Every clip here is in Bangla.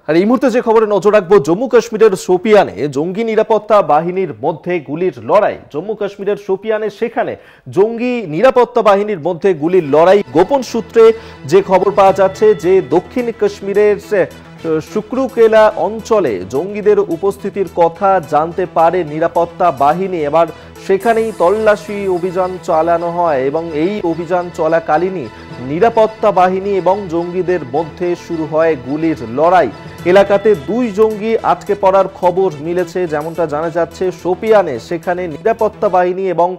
আর এই মুহূর্তে যে খবরে নজর রাখবো, জম্মু কাশ্মীরের শোপিয়ানে জঙ্গি নিরাপত্তা বাহিনীর মধ্যে গুলির লড়াই। জম্মু কাশ্মীরের শোপিয়ানে সেখানে জঙ্গি নিরাপত্তা বাহিনীর মধ্যে গুলির লড়াই। গোপন সূত্রে যে খবর পাওয়া যাচ্ছে যে দক্ষিণ কাশ্মীরের শুক্রুকেলা অঞ্চলে জঙ্গিদের উপস্থিতির কথা জানতে পারে নিরাপত্তা বাহিনী। এবার সেখানেই তল্লাশি অভিযান চালানো হয় এবং এই অভিযান চলাকালীনই নিরাপত্তা বাহিনী এবং জঙ্গিদের মধ্যে শুরু হয় গুলির লড়াই। এলাকাতে দুই জঙ্গি আটকে পড়ার খবর মিলেছে, যেমনটা জানা যাচ্ছে শোপিয়ানে সেখানে নিরাপত্তা বাহিনী এবং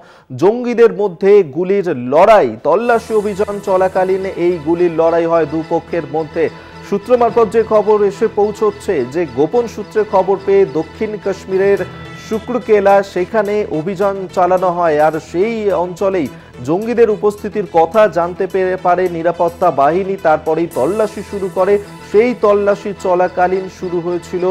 জঙ্গিদের মধ্যে গুলির লড়াই। তল্লাশি অভিযান চলাকালীন এই গুলির লড়াই হয় দুপক্ষের মধ্যে। সূত্র মারফত যে খবর এসে পৌঁছচ্ছে যে গোপন সূত্রে খবর পেয়ে দক্ষিণ কাশ্মীরের শুক্রকেলা সেখানে অভিযান চালানো হয়, আর সেই অঞ্চলেই জঙ্গিদের উপস্থিতির কথা জানতে পারে নিরাপত্তা বাহিনী। তারপরেই তল্লাশি শুরু করে। সেই তল্লাশি চলাকালীন শুরু হয়েছিল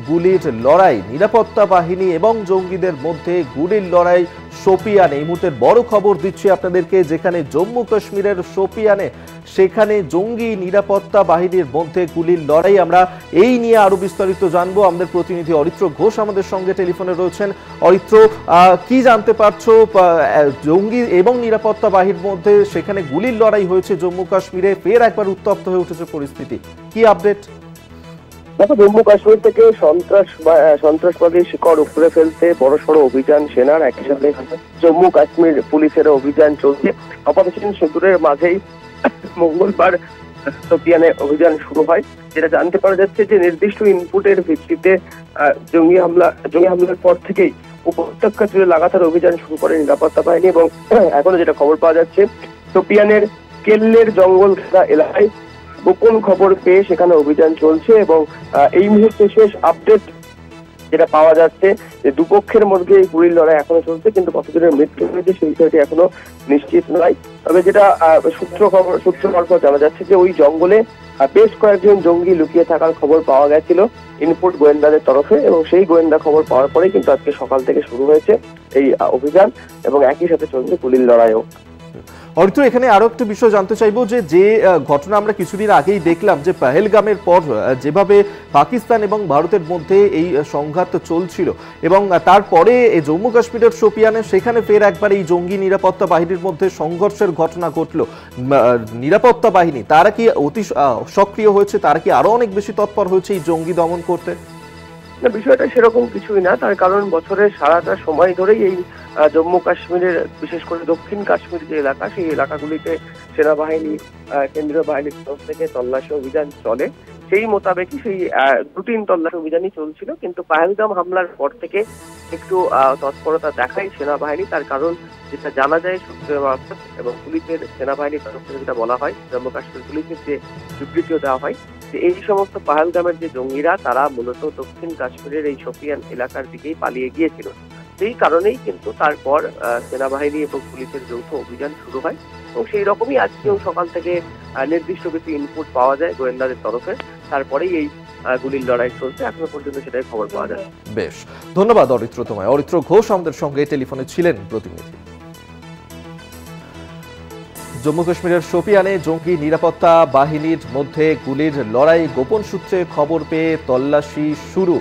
গুলির লড়াই। নিরাপত্তা বাহিনী এবং জঙ্গিদের মধ্যে গুলির লড়াই শোপিয়ানে। এই মুহূর্তের বড় খবর দিচ্ছি আপনাদেরকে, যেখানে জম্মু কাশ্মীরের শোপিয়ানে সেখানে জঙ্গি নিরাপত্তা বাহিনীর মধ্যে গুলির লড়াই। আমরা এই নিয়ে আরো বিস্তারিত জানবো। আমাদের প্রতিনিধি অরিত্র ঘোষ আমাদের সঙ্গে টেলিফোনে রয়েছেন। অরিত্র, কি জানতে পারছো? জঙ্গি এবং নিরাপত্তা বাহিনীর মধ্যে সেখানে গুলির লড়াই হয়েছে জম্মু কাশ্মীরে, ফের একবার উত্তপ্ত হয়ে উঠেছে পরিস্থিতি, কি আপডেট? দেখো, জম্মু কাশ্মীর থেকে সন্ত্রাসবাদী শিকড় উপড়ে ফেলতে বড়সড় অভিযান সেনার, একই সাথে জম্মু কাশ্মীর পুলিশের অভিযান চলছে। অপারেশন সিঁদুরের মাঝেই মঙ্গলবার শোপিয়ানে অভিযান শুরু হয়। যেটা জানতে পারা যাচ্ছে যে নির্দিষ্ট ইনপুটের ভিত্তিতে জঙ্গি হামলার পর থেকেই উপত্যকা জুড়ে লাগাতার অভিযান শুরু করে নিরাপত্তা বাহিনী। এবং এখনো যেটা খবর পাওয়া যাচ্ছে, শোপিয়ানের কেল্লের জঙ্গল ঘেরা এলাকায় গোপন খবর পেয়ে সেখানে অভিযান চলছে। এবং এই মুহূর্তে শেষ আপডেট যেটা পাওয়া যাচ্ছে যে দুপক্ষের মধ্যে এই গুলির লড়াই এখনো চলছে, কিন্তু কতজনের মৃত্যু হয়েছে সেই বিষয়টি এখনো নিশ্চিত নয়। তবে যেটা সূত্র মারফত জানা যাচ্ছে যে ওই জঙ্গলে বেশ কয়েকজন জঙ্গি লুকিয়ে থাকার খবর পাওয়া গেছিল ইনপুট গোয়েন্দাদের তরফে, এবং সেই গোয়েন্দা খবর পাওয়ার পরে কিন্তু আজকে সকাল থেকে শুরু হয়েছে এই অভিযান, এবং একই সাথে চলছে গুলির লড়াইও। অরিত্র, এখানে আরো একটা বিষয় জানতে চাইবো যে ঘটনা আমরা কিছুদিন আগেই দেখলাম যে পহেলগামের পর যেভাবে পাকিস্তান এবং ভারতের মধ্যে এই সংঘাত চলছিল, এবং তারপরে জম্মু কাশ্মীরের শোপিয়ানে সেখানে ফের একবার এই জঙ্গি নিরাপত্তা বাহিনীর মধ্যে সংঘর্ষের ঘটনা ঘটলো। নিরাপত্তা বাহিনী তারা কি অতি সক্রিয় হয়েছে? তারা কি আরো অনেক বেশি তৎপর হয়েছে এই জঙ্গি দমন করতে? না, বিষয়টা সেরকম কিছুই না। তার কারণ বছরের সারাটা সময় ধরেই এই জম্মু কাশ্মীরের, বিশেষ করে দক্ষিণ কাশ্মীর যে এলাকা, সেই এলাকাগুলিতে সেনাবাহিনী, কেন্দ্রীয় বাহিনীর তরফ থেকে তল্লাশি অভিযান চলে। সেই মোতাবেকই সেই রুটিন তল্লাশি অভিযানই চলছিল। কিন্তু পহেলগাম হামলার পর থেকে একটু তৎপরতা দেখায় সেনাবাহিনী। তার কারণ যেটা জানা যায় সূত্রের মারফত এবং পুলিশের, সেনাবাহিনীর তরফ থেকে যেটা বলা হয়, জম্মু কাশ্মীর পুলিশের যে বিবৃতিও দেওয়া হয়, যে এই সমস্ত পহেলগামের যে জঙ্গিরা তারা মূলত দক্ষিণ কাশ্মীরের এই শোপিয়ান এলাকার দিকেই পালিয়ে গিয়েছিল। সেই কারণেই কিন্তু তারপর সেনাবাহিনী এবং পুলিশের যৌথ অভিযান শুরু হয়। এবং সেই রকমই আজকেও সকাল থেকে নির্দিষ্ট কিছু ইনপুট পাওয়া যায় গোয়েন্দাদের তরফে, তারপরেই এই গুলির লড়াই চলছে। এখনো পর্যন্ত সেটাই খবর পাওয়া যায়। বেশ, ধন্যবাদ অরিত্র তোমায়। অরিত্র ঘোষ আমাদের সঙ্গে টেলিফোনে ছিলেন প্রতিনিধি। জম্মু কাশ্মীরের শোপিয়ানে জঙ্গি নিরাপত্তা বাহিনীর মধ্যে গুলির লড়াই। গোপন সূত্রে খবর পেয়ে তল্লাশি শুরু,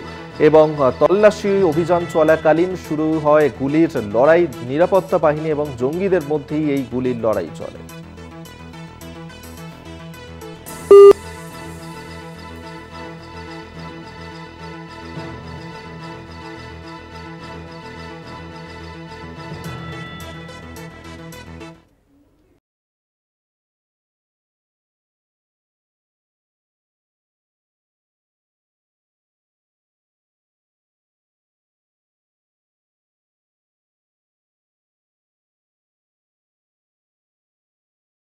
এবং তল্লাশি অভিযান চলাকালীন শুরু হয় গুলির লড়াই। নিরাপত্তা বাহিনী এবং জঙ্গিদের মধ্যেই এই গুলির লড়াই চলে।